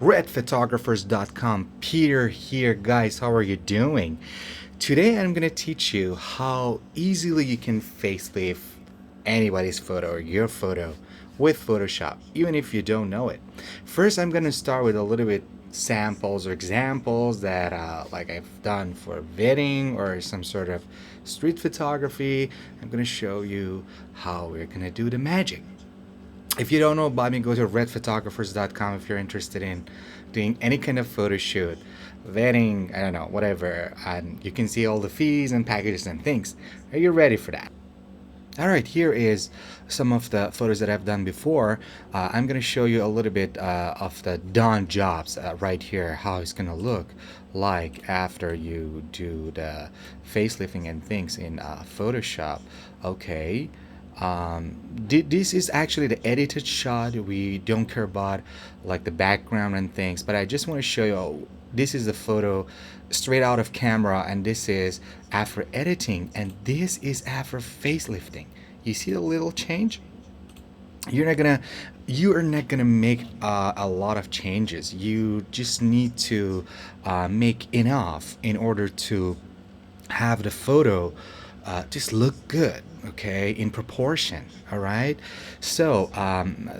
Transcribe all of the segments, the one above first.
redphotographers.com. Peter here, guys. How are you doing? Today I'm going to teach you how easily you can facelift anybody's photo or your photo with Photoshop, even if you don't know it. First, I'm going to start with a little bit samples or examples that like I've done for wedding or some sort of street photography. I'm going to show you how we're going to do the magic. If you don't know about me, go to redphotographers.com if you're interested in doing any kind of photo shoot, wedding, I don't know, whatever, and you can see all the fees and packages and things. Are you ready for that? All right, here is some of the photos that I've done before. I'm going to show you a little bit of the done jobs right here, how it's going to look like after you do the facelifting and things in Photoshop. Okay. This is actually the edited shot. We don't care about like the background and things, but I just want to show you this is the photo straight out of camera, and this is after editing, and this is after facelifting. You see the little change? You are not gonna make a lot of changes. You just need to make enough in order to have the photo just look good, okay, in proportion. All right, so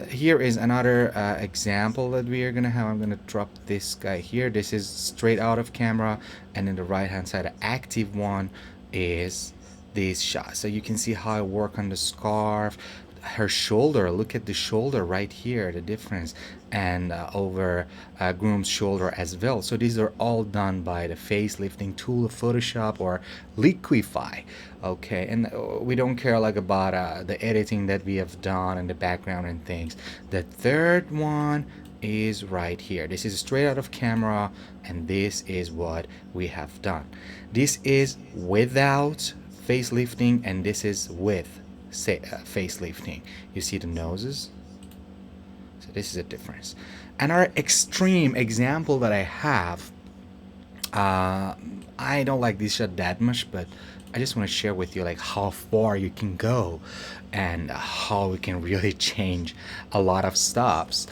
here is another example that we are gonna have. I'm gonna drop this guy here. This is straight out of camera, and then the right hand side, the active one, is this shot. So you can see how I work on the scarf, her shoulder. Look at the shoulder right here, the difference, and over groom's shoulder as well. So these are all done by the facelifting tool of Photoshop or Liquify. Okay, and we don't care like about the editing that we have done and the background and things. The third one is right here. This is straight out of camera, and this is what we have done. This is without facelifting, and this is with facelifting. You see the noses? So this is a difference. Another extreme example that I have, I don't like this shot that much, but I just want to share with you like how far you can go and how we can really change a lot of stops.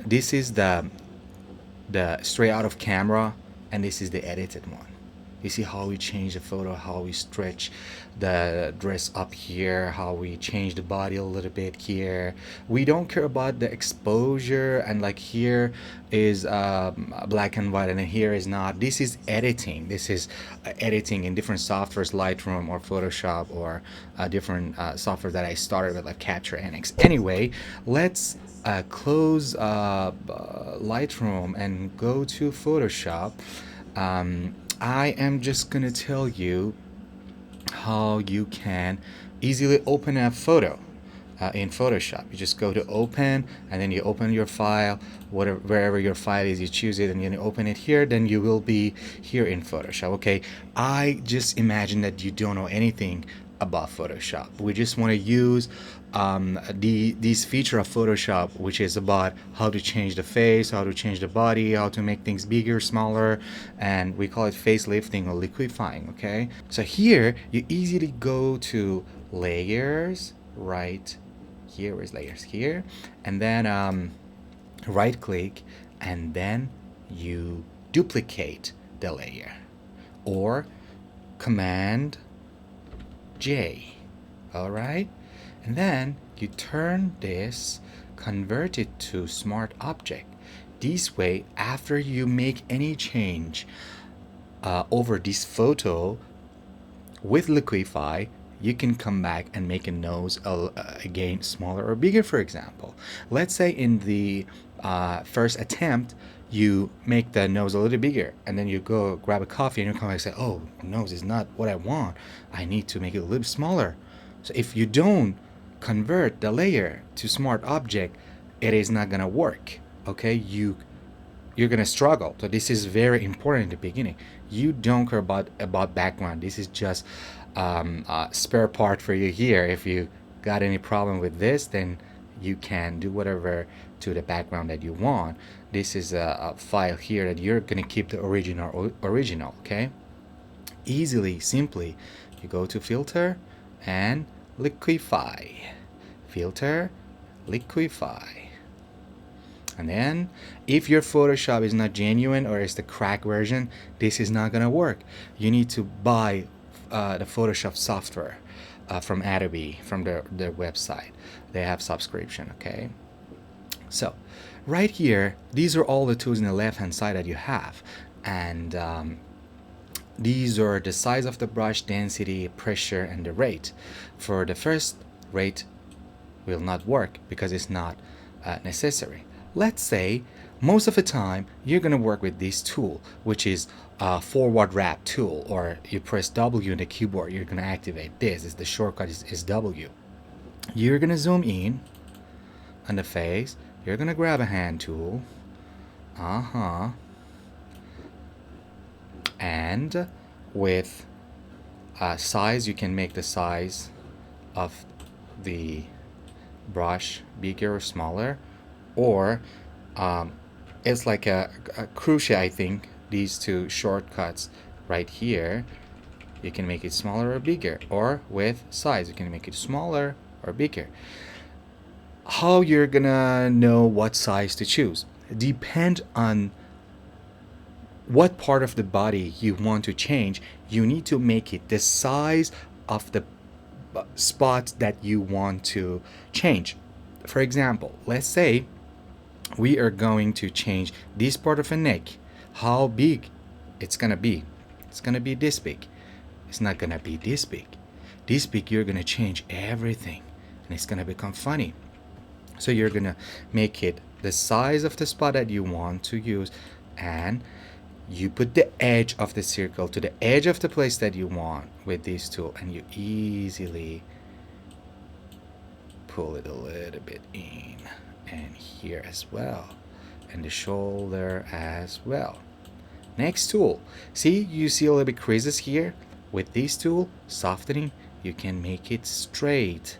This is the straight out of camera, and this is the edited one. You see how we change the photo, how we stretch the dress up here, how we change the body a little bit here. We don't care about the exposure, and like here is black and white, and then here is not. This is editing. This is editing in different softwares, Lightroom or Photoshop, or different software that I started with, like Capture NX. Anyway, let's close Lightroom and go to Photoshop. I am just gonna tell you how you can easily open a photo in Photoshop. You just go to open, and then you open your file, wherever your file is, you choose it, and you open it here, then you will be here in Photoshop. Okay, I just imagine that you don't know anything about Photoshop. We just want to use these feature of Photoshop, which is about how to change the face, how to change the body, how to make things bigger, smaller, and we call it facelifting or liquifying. Okay, so here you easily go to layers, right here is layers here, and then right click, and then you duplicate the layer, or Command J. All right, and then you turn this, convert it to smart object. This way, after you make any change over this photo with Liquify, you can come back and make a nose again smaller or bigger. For example, let's say in the first attempt you make the nose a little bigger, and then you go grab a coffee and you come back and say, oh, nose is not what I want, I need to make it a little smaller. So if you don't convert the layer to smart object, it is not gonna work. Okay, you're gonna struggle. So this is very important in the beginning. You don't care about background. This is just a spare part for you here. If you got any problem with this, then you can do whatever to the background that you want. This is a file here that you're gonna keep the original. Okay, easily, simply, you go to filter and Liquify, filter, Liquify. And then if your Photoshop is not genuine or it's the crack version, this is not gonna work. You need to buy the Photoshop software from Adobe, from their website. They have subscription, okay? So right here, these are all the tools in the left hand side that you have. And these are the size of the brush, density, pressure, and the rate. For the first, rate will not work because it's not necessary. Let's say most of the time you're going to work with this tool, which is a forward wrap tool, or you press W on the keyboard, you're going to activate this. Is the shortcut is W. You're going to zoom in on the face. You're going to grab a hand tool. And with size, you can make the size of the brush bigger or smaller, or it's like a crucial, I think, these two shortcuts right here, you can make it smaller or bigger, or with size you can make it smaller or bigger. How you're gonna know what size to choose depend on what part of the body you want to change. You need to make it the size of the spots that you want to change. For example, let's say we are going to change this part of a neck. How big it's gonna be? It's gonna be this big. It's not gonna be this big. This big, you're gonna change everything and it's gonna become funny. So you're gonna make it the size of the spot that you want to use, and you put the edge of the circle to the edge of the place that you want with this tool, and you easily pull it a little bit in, and here as well, and the shoulder as well. Next tool, see, you see a little bit creases here. With this tool, softening, you can make it straight.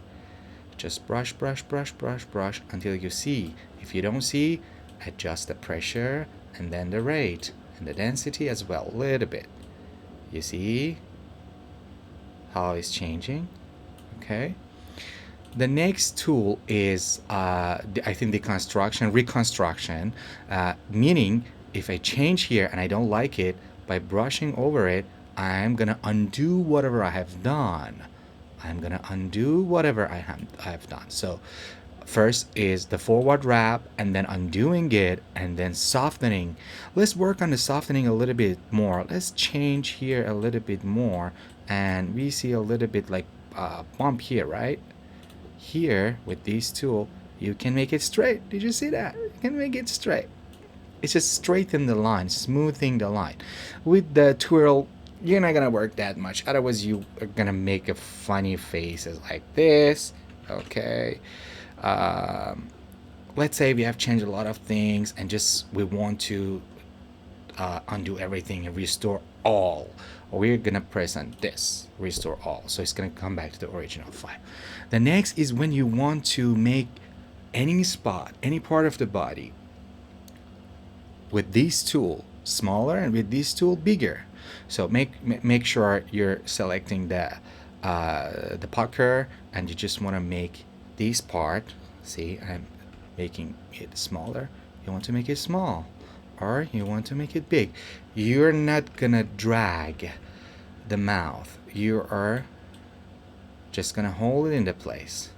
Just brush, brush, brush, brush, brush until you see. If you don't see, adjust the pressure and then the rate and the density as well a little bit. You see how it's changing? Okay. The next tool is I think reconstruction, meaning if I change here and I don't like it, by brushing over it, I'm gonna undo whatever I have done. I'm gonna undo whatever I have done. So first is the forward wrap, and then undoing it, and then softening. Let's work on the softening a little bit more. Let's change here a little bit more, and we see a little bit like bump here, right? Here with this tool, you can make it straight. Did you see that? You can make it straight. It's just straighten the line, smoothing the line. With the twirl, you're not gonna work that much. Otherwise, you are gonna make a funny faces like this. Okay. Let's say we have changed a lot of things and just we want to undo everything and restore all. We're gonna press on this, restore all. So it's gonna come back to the original file. The next is when you want to make any spot, any part of the body, with this tool smaller and with this tool bigger. So make sure you're selecting the pucker, and you just want to make this part. See, I'm making it smaller. You want to make it small, or you want to make it big. You're not gonna drag the mouth. You are just gonna hold it into place.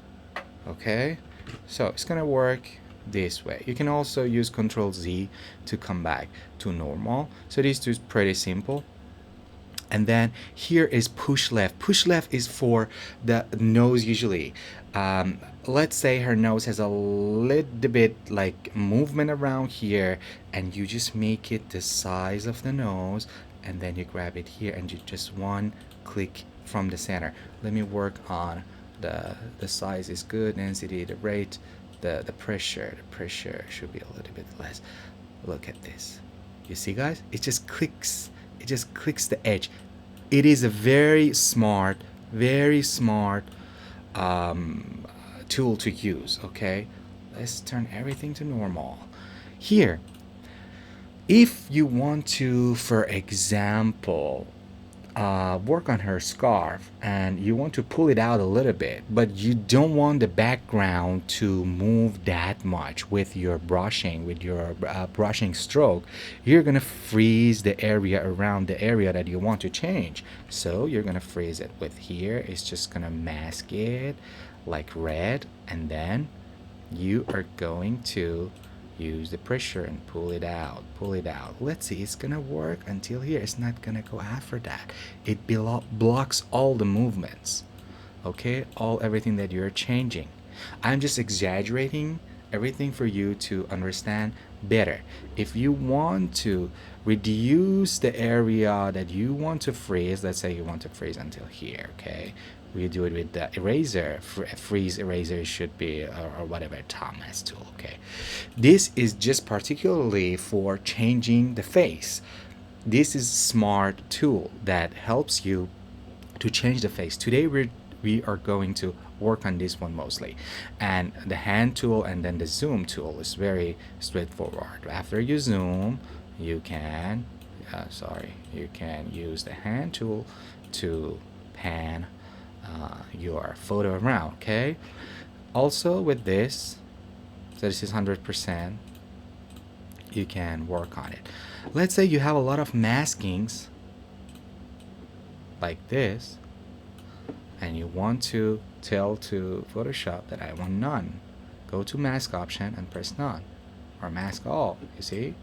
Okay, so it's gonna work this way. You can also use Control Z to come back to normal. So these two is pretty simple. And then here is push left. Push left is for the nose usually. Let's say her nose has a little bit like movement around here, and you just make it the size of the nose, and then you grab it here and you just one click from the center. Let me work on the size is good, density, the rate, the pressure should be a little bit less. Look at this. You see, guys, it just clicks the edge. It is a very smart tool to use. Okay, let's turn everything to normal. Here, if you want to, for example, work on her scarf and you want to pull it out a little bit, but you don't want the background to move that much with your brushing, with your brushing stroke. You're gonna freeze the area around the area that you want to change. So you're gonna freeze it with here. It's just gonna mask it like red, and then you are going to use the pressure and pull it out, pull it out. Let's see, it's gonna work until here. It's not gonna go after that. It blocks all the movements, okay, everything that you're changing. I'm just exaggerating everything for you to understand better. If you want to reduce the area that you want to freeze, let's say you want to freeze until here, okay, we do it with the eraser. Freeze eraser should be, or whatever, Thomas tool, okay. This is just particularly for changing the face. This is smart tool that helps you to change the face. Today we are going to work on this one mostly, and the hand tool and then the zoom tool is very straightforward. After you zoom, you can you can use the hand tool to pan your photo around, okay. Also with this, so this is 100%, you can work on it. Let's say you have a lot of maskings like this, and you want to tell to Photoshop that I want none. Go to mask option and press none, or mask all, you see.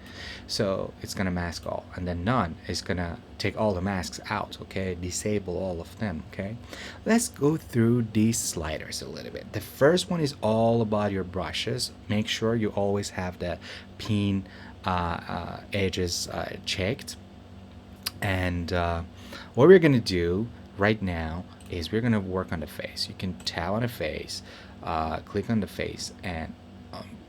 So it's gonna mask all, and then none is gonna take all the masks out, okay, disable all of them, okay. Let's go through these sliders a little bit. The first one is all about your brushes. Make sure you always have the pin edges checked, and what we're gonna do right now is we're gonna work on the face. You can tap on the face, click on the face, and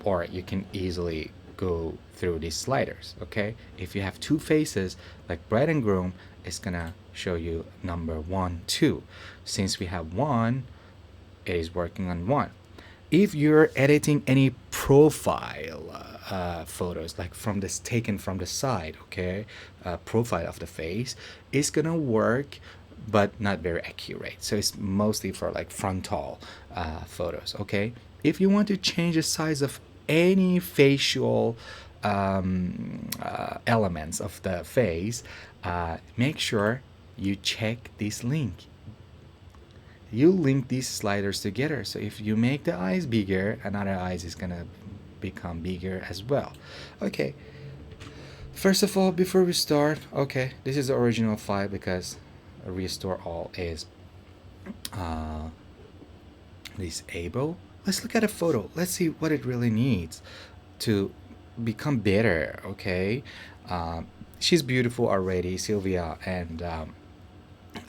or you can easily go through these sliders, okay. If you have two faces like bride and groom, it's gonna show you number 1, 2. Since we have 1, it is working on 1. If you're editing any profile photos, like from this taken from the side, okay, profile of the face, it's gonna work but not very accurate. So it's mostly for like frontal photos, okay. If you want to change the size of any facial elements of the face, make sure you check this link. You link these sliders together, so if you make the eyes bigger, another eyes is gonna become bigger as well, okay. First of all, before we start, okay, this is the original file because restore all is disable. Let's look at a photo. Let's see what it really needs to become better, okay. She's beautiful already, Sylvia, and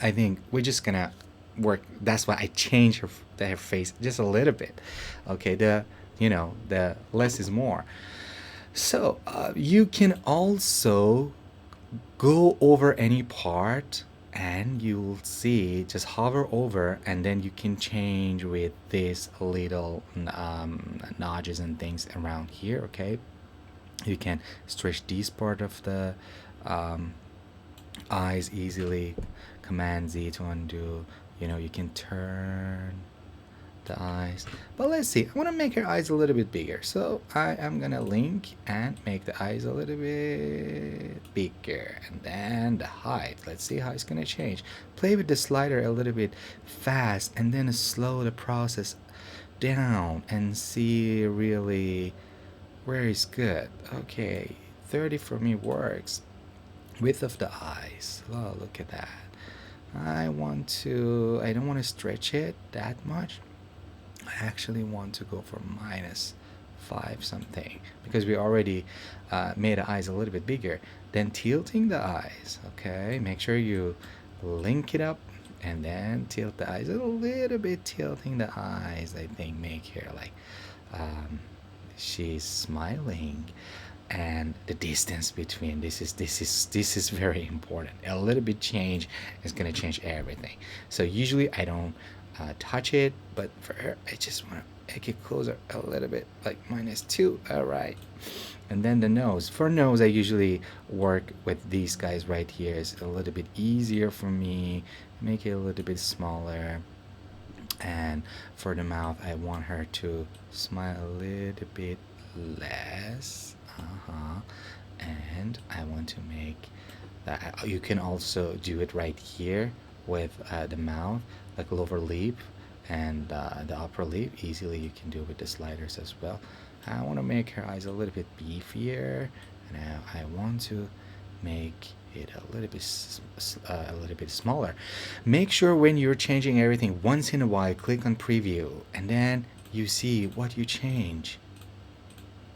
I think we're just gonna work. That's why I changed her face just a little bit, okay. The less is more. So you can also go over any part, and you'll see, just hover over, and then you can change with these little notches and things around here, okay. You can stretch this part of the eyes easily, command Z to undo. You can turn the eyes, but let's see, I want to make her eyes a little bit bigger, so I am gonna link and make the eyes a little bit bigger, and then the height, let's see how it's gonna change. Play with the slider a little bit fast, and then slow the process down and see really where is good. Okay, 30 for me works. Width of the eyes, oh, look at that. I don't want to stretch it that much. I actually want to go for -5 something, because we already made the eyes a little bit bigger. Then tilting the eyes, okay, make sure you link it up and then tilt the eyes a little bit. Tilting the eyes, I think, make her like she's smiling, and the distance between this is very important. A little bit change is gonna change everything. So usually I don't touch it, but for her I just want to make it closer a little bit, like -2. All right, And then the nose. For nose, I usually work with these guys right here. It's a little bit easier for me. Make it a little bit smaller. And for the mouth, I want her to smile a little bit less. And I want to make that. You can also do it right here with the mouth, like lower lip and the upper lip. Easily you can do it with the sliders as well. I want to make her eyes a little bit beefier, and I want to make it a little bit smaller. Make sure when you're changing everything, once in a while click on preview, and then you see what you change.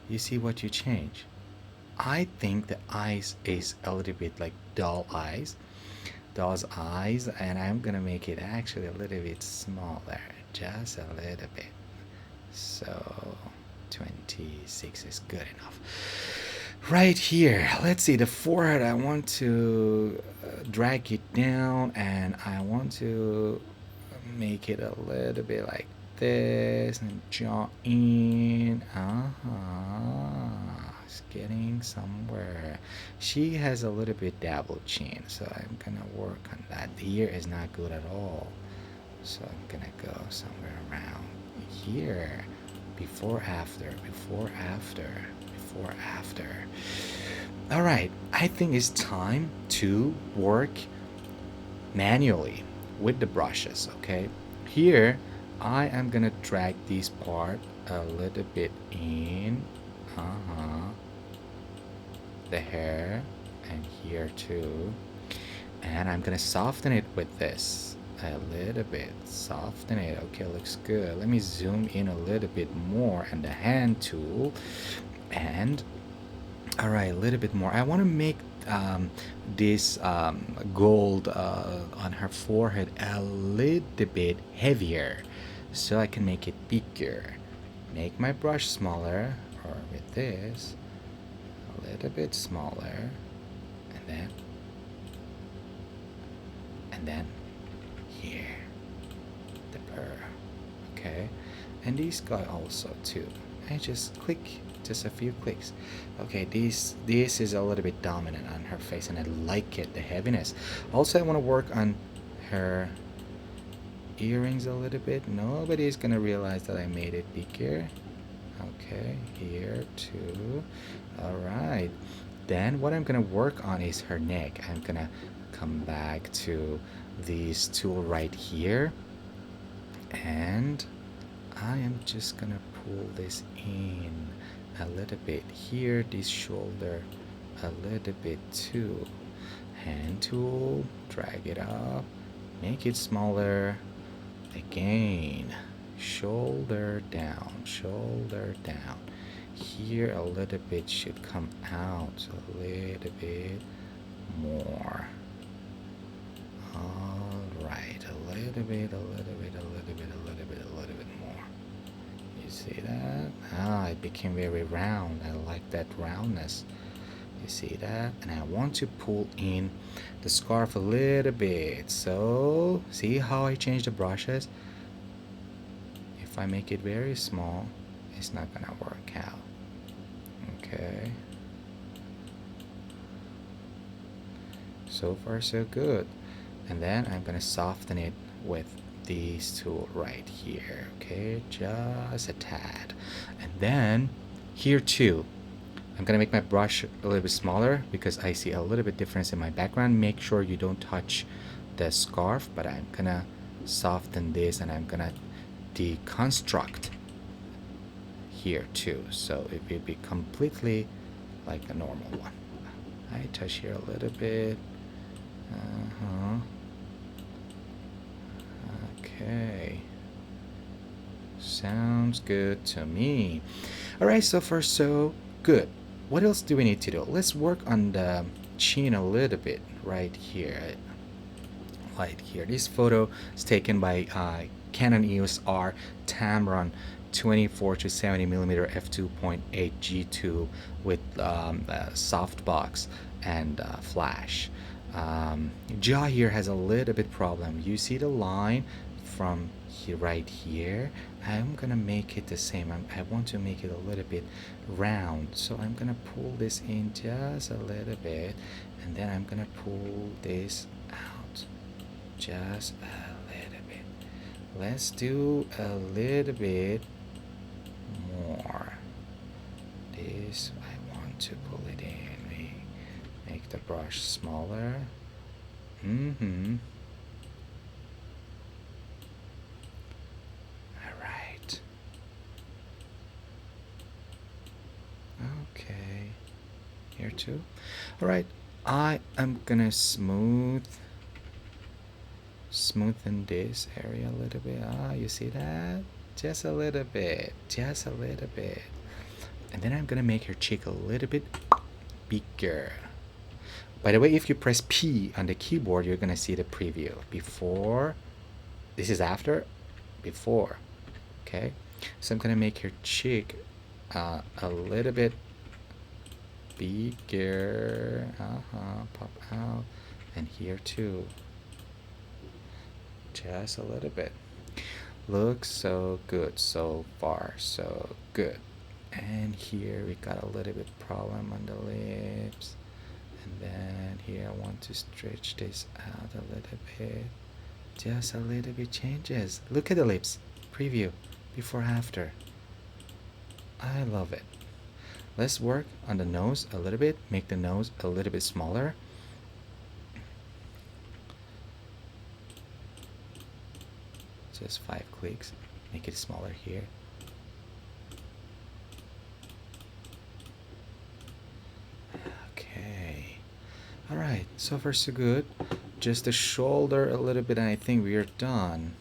You see what you change. I think the eyes is a little bit like doll's eyes, and I'm gonna make it actually a little bit smaller, just a little bit. So 26 is good enough. Right here, let's see the forehead. I want to drag it down, and I want to make it a little bit like this, and jaw in. It's getting somewhere. She has a little bit double chin, so I'm gonna work on that. The ear is not good at all, so I'm gonna go somewhere around here. Before, after, before, after, before, after. All right, I think it's time to work manually with the brushes. Okay, here I am gonna drag this part a little bit in, the hair, and here too, and I'm gonna soften it with this a little bit. Soften it. Okay, looks good. Let me zoom in a little bit more, and the hand tool, and all right, a little bit more. I want to make this gold on her forehead a little bit heavier, so I can make it bigger. Make my brush smaller, or with this, a little bit smaller, and then here, the purr. Okay, and this guy also too. I just click, just a few clicks. Okay, this is a little bit dominant on her face, and I like it, the heaviness. Also, I want to work on her earrings a little bit. Nobody's gonna realize that I made it bigger. Okay, here too. All right, then what I'm gonna work on is her neck. I'm gonna come back to this tool right here, and I am just gonna pull this in a little bit here, this shoulder a little bit too. Hand tool, drag it up, make it smaller. Again, shoulder down, here a little bit should come out a little bit more. All right, a little bit more. You see that? It became very round. I like that roundness. You see that? And I want to pull in the scarf a little bit. So see how I change the brushes? If I make it very small, it's not gonna work out. Okay, so far so good. And then I'm gonna soften it with these two right here. Okay, just a tad. And then here too, I'm gonna make my brush a little bit smaller because I see a little bit difference in my background. Make sure you don't touch the scarf, but I'm gonna soften this, and I'm gonna deconstruct here too, so it will be completely like a normal one. I touch here a little bit. Okay, sounds good to me. All right, so far so good. What else do we need to do? Let's work on the chin a little bit right here. Right here, this photo is taken by Canon EOS R Tamron 24 to 70 millimeter f2.8 G2 with softbox and flash. Jaw here has a little bit problem. You see the line from here, right here. I'm gonna make it the same. I want to make it a little bit round, so I'm gonna pull this in just a little bit, and then I'm gonna pull this out just a little bit. Let's do a little bit more. This I want to pull it in. We make the brush smaller. Mm-hmm. Alright. Okay. Here too. Alright. I am gonna smoothen this area a little bit. Ah, you see that? Just a little bit. Just a little bit. And then I'm gonna make her cheek a little bit bigger. By the way, if you press P on the keyboard, you're gonna see the preview. Before, this is after, before. Okay, so I'm gonna make her cheek a little bit bigger. Pop out, and here too. Just a little bit. Looks so good so far, so good. And here we got a little bit problem on the lips, and then here I want to stretch this out a little bit. Just a little bit changes. Look at the lips. Preview. Before after. I love it. Let's work on the nose a little bit. Make the nose a little bit smaller. Just 5 clicks. Make it smaller here. Okay. Alright, so far so good. Just the shoulder a little bit and I think we are done.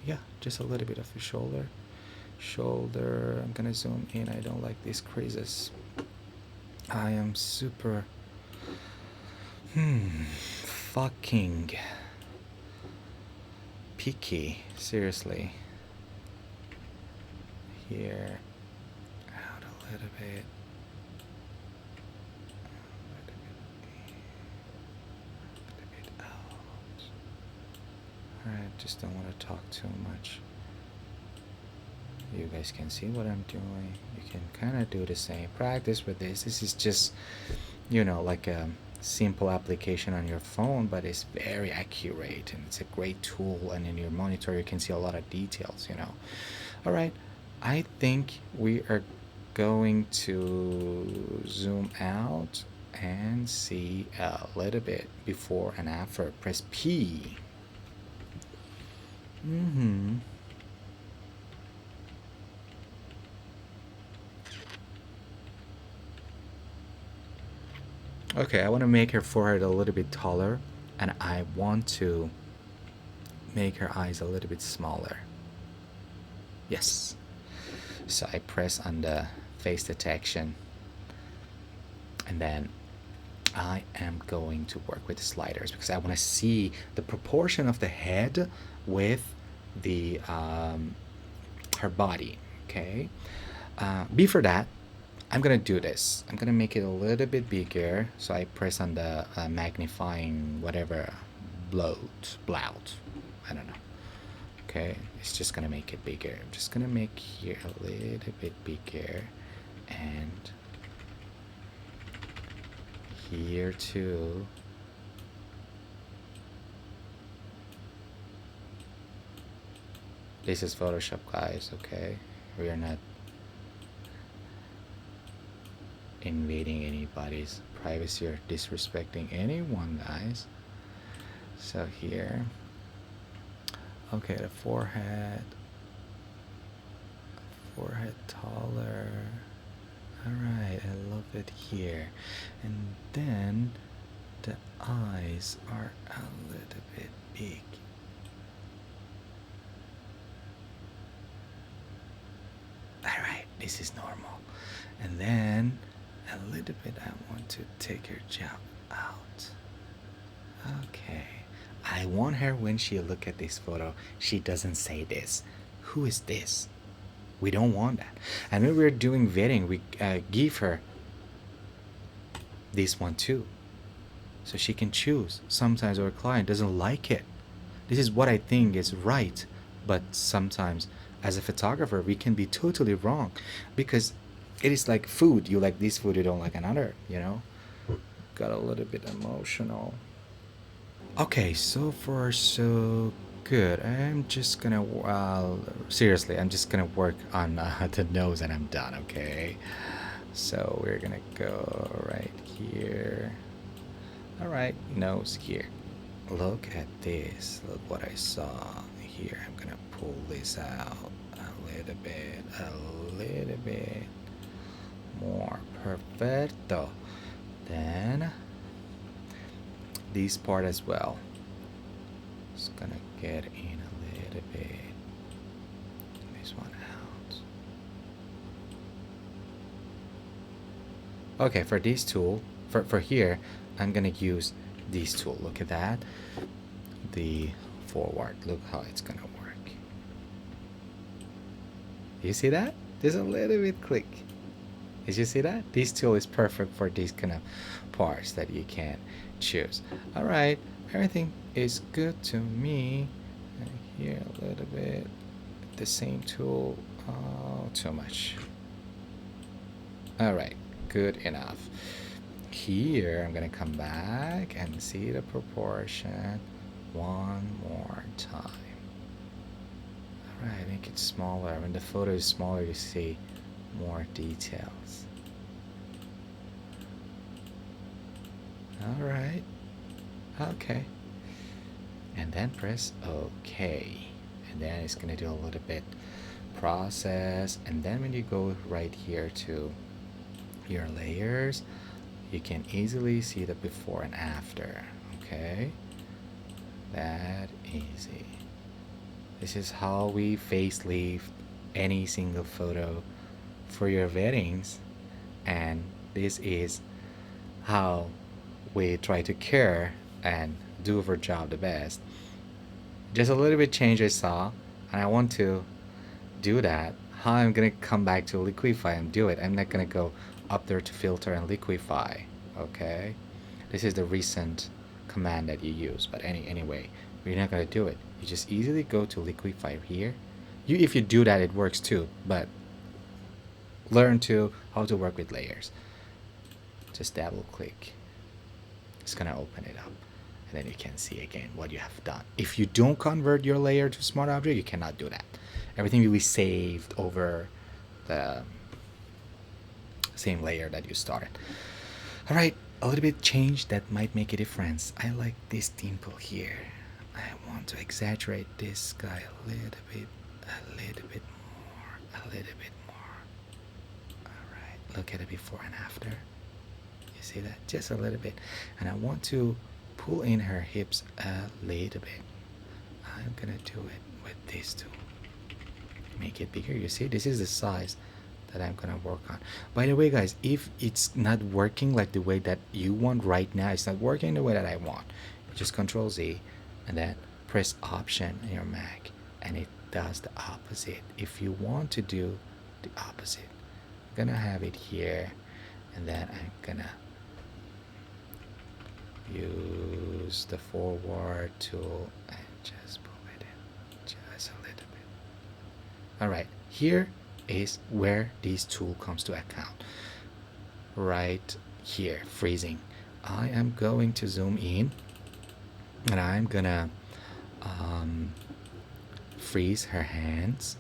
Yeah, just a little bit of the shoulder. I'm gonna zoom in. I don't like these creases. I am super fucking picky, seriously. Here, out a little bit. Alright, just don't want to talk too much. You guys can see what I'm doing. You can kind of do the same. Practice with this. This is just, you know, like a simple application on your phone, but it's very accurate and it's a great tool. And in your monitor, you can see a lot of details, you know. Alright, I think we are going to zoom out and see a little bit before and after. Press P. Okay, I want to make her forehead a little bit taller, and I want to make her eyes a little bit smaller. Yes. So I press on the face detection, and then I am going to work with the sliders because I want to see the proportion of the head with the her body. Okay. Before that, I'm gonna do this. I'm gonna make it a little bit bigger. So I press on the magnifying whatever bloat. I don't know. Okay, it's just gonna make it bigger. I'm just gonna make here a little bit bigger, and here too. This is Photoshop, guys. Okay, we are not invading anybody's privacy or disrespecting anyone, guys. So here, okay, the forehead taller. Alright, I love it here. And then the eyes are a little bit big. Alright, this is normal. And then a little bit I want to take her jaw out. Okay. I want her when she look at this photo, she doesn't say this. Who is this? We don't want that. And when we're doing vetting, we give her this one too. So she can choose. Sometimes our client doesn't like it. This is what I think is right But sometimes, as a photographer, we can be totally wrong, because it is like food. You like this food, you don't like another, you know? Got a little bit emotional. Okay, so far so good. I'm just gonna, seriously, I'm just gonna work on the nose and I'm done, okay? So we're gonna go right here. All right, nose here. Look at this. Look what I saw here. I'm gonna pull this out a little bit more. Perfecto. Then this part as well. Just gonna get in a little bit. This one out. Okay, for this tool, for here, I'm gonna use this tool. Look at that. The forward. Look how it's gonna work. You see that? There's a little bit click. Did you see that? This tool is perfect for these kind of parts that you can choose. All right, everything is good to me. And here a little bit. The same tool. Oh, too much. All right, good enough. Here, I'm gonna come back and see the proportion one more time. All right, make it smaller. When the photo is smaller, you see more details. All right, okay. And then press OK. And then it's gonna do a little bit process. And then when you go right here to your layers, you can easily see the before and after. Okay, that easy. This is how we facelift any single photo for your weddings, and this is how we try to care and do our job the best. Just a little bit change I saw, and I want to do that. How I'm gonna come back to Liquify and do it. I'm not gonna go up there to filter and Liquify. Okay, this is the recent command that you use, but anyway, we're not gonna do it. You just easily go to Liquify here. If you do that, it works too, but learn to how to work with layers. Just double click. It's gonna open it up, and then you can see again what you have done. If you don't convert your layer to smart object, you cannot do that. Everything will be saved over the same layer that you started. All right, a little bit change that might make a difference. I like this dimple here. I want to exaggerate this guy a little bit more, a little bit more. All right, look at it before and after. You see that? Just a little bit. And I want to pull in her hips a little bit. I'm gonna do it with this tool. Make it bigger. You see, this is the size that I'm gonna work on. By the way, guys, if it's not working like the way that you want right now, it's not working the way that I want, just Control Z and then press Option on your Mac, and it does the opposite. If you want to do the opposite, I'm gonna have it here, and then I'm gonna use the forward tool and just pull it in just a little bit. All right, here is where this tool comes to account. Right here, freezing. I am going to zoom in, and I'm gonna freeze her hands.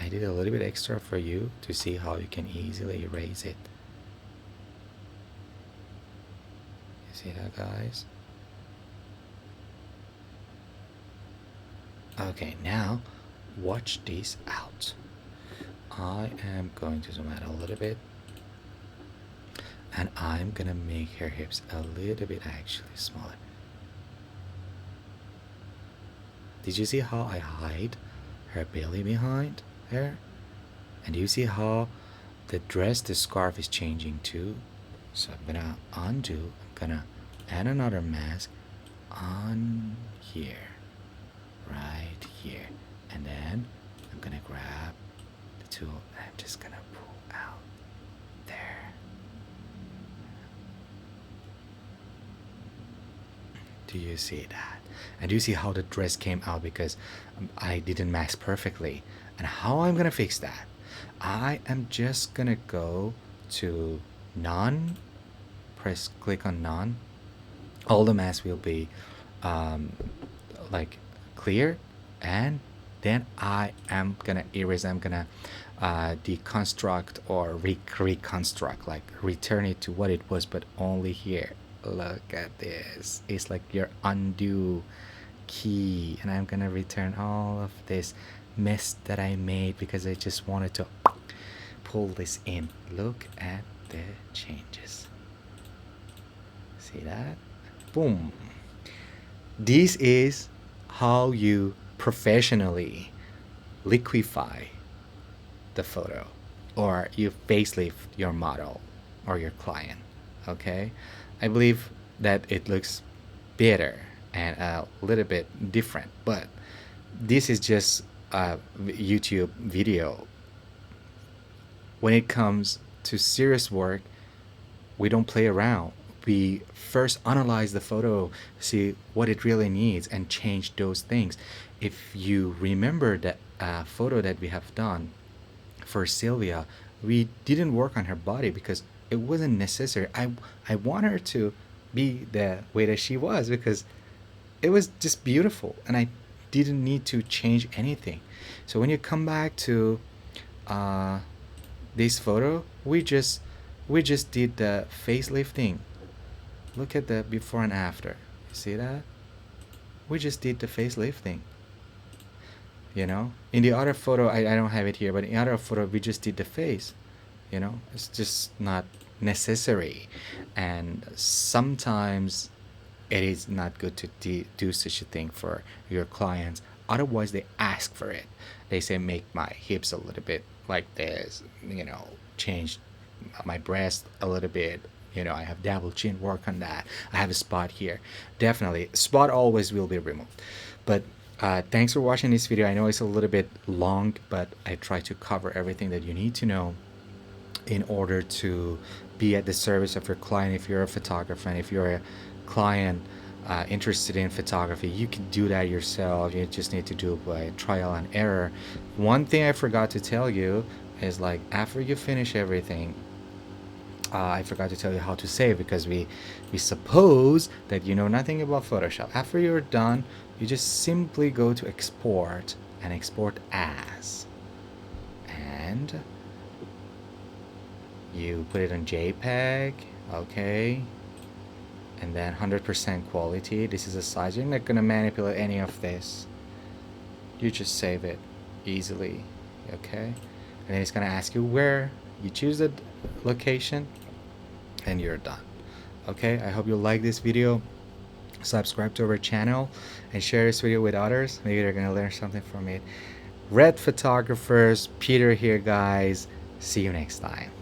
I did a little bit extra for you to see how you can easily erase it. You see that, guys? Okay, now watch this out. I am going to zoom out a little bit, and I'm gonna make her hips a little bit actually smaller. Did you see how I hide her belly behind her? And you see how the dress, the scarf is changing too? So I'm gonna undo, I'm gonna add another mask on here, right here, and then I'm gonna grab the tool and I'm just gonna pull out there. Do you see that? And do you see how the dress came out because I didn't mask perfectly? And how I'm gonna fix that? I am just gonna go to none, press click on none. All the masks will be um, like clear, and then I am gonna erase. I'm gonna deconstruct or reconstruct, like return it to what it was, but only here. Look at this. It's like your undo key, and I'm gonna return all of this mess that I made because I just wanted to pull this in. Look at the changes. See that? Boom. This is how you professionally liquify the photo, or you facelift your model or your client. Okay, I believe that it looks better and a little bit different, but this is just a YouTube video. When it comes to serious work, we don't play around. We first analyze the photo, see what it really needs, and change those things. If you remember that photo that we have done for Sylvia, we didn't work on her body because it wasn't necessary. I want her to be the way that she was because it was just beautiful, and I didn't need to change anything. So when you come back to uh, this photo, we just did the facelifting. Look at the before and after. You see that? We just did the facelifting. In the other photo, I don't have it here, but in the other photo we just did the face. It's just not necessary, and sometimes it is not good to do such a thing for your clients. Otherwise they ask for it. They say, make my hips a little bit like this, change my breast a little bit. I have double chin, work on that. I have a spot here. Definitely spot always will be removed. But thanks for watching this video. I know it's a little bit long, but I try to cover everything that you need to know in order to be at the service of your client. If you're a photographer, and if you're a client interested in photography, you can do that yourself. You just need to do it by trial and error. One thing I forgot to tell you is, like, after you finish everything, I forgot to tell you how to save, because we suppose that you know nothing about Photoshop. After you're done, you just simply go to export and export as, and you put it on JPEG, okay, and then 100% quality. This is a size. You're not gonna manipulate any of this. You just save it easily, okay, and then it's gonna ask you where. You choose the location and you're done. Okay, I hope you like this video. Subscribe to our channel and share this video with others. Maybe they're gonna learn something from it. Red Photographers, Peter here, guys. See you next time.